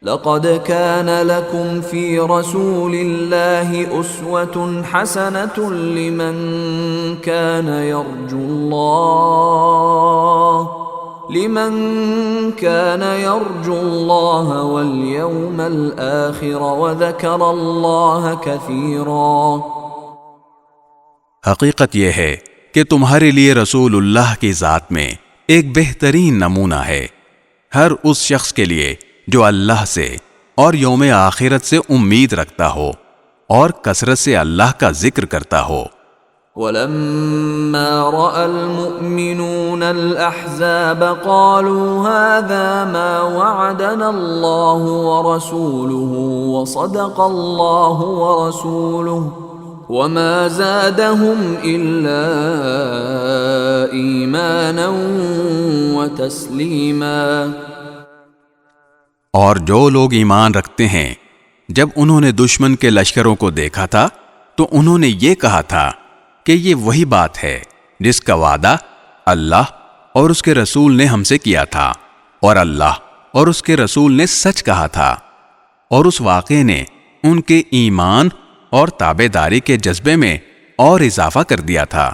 لقد كان لكم في رسول الله أسوة حسنة لمن كان يرجو الله واليوم الآخر وذكر الله كثيرا۔ حقیقت یہ ہے کہ تمہارے لیے رسول اللہ کی ذات میں ایک بہترین نمونہ ہے، ہر اس شخص کے لیے جو اللہ سے اور یوم آخرت سے امید رکھتا ہو اور کثرت سے اللہ کا ذکر کرتا ہو۔ وَلَمَّا رَأَى الْمُؤْمِنُونَ الْأَحْزَابَ قَالُوا هَذَا مَا وَعَدَنَا اللَّهُ وَرَسُولُهُ وَصَدَقَ اللَّهُ وَرَسُولُهُ وَمَا زَادَهُمْ إِلَّا إِيمَانًا وَتَسْلِيمًا۔ اور جو لوگ ایمان رکھتے ہیں جب انہوں نے دشمن کے لشکروں کو دیکھا تھا تو انہوں نے یہ کہا تھا کہ یہ وہی بات ہے جس کا وعدہ اللہ اور اس کے رسول نے ہم سے کیا تھا، اور اللہ اور اس کے رسول نے سچ کہا تھا، اور اس واقعے نے ان کے ایمان اور تابعداری کے جذبے میں اور اضافہ کر دیا تھا۔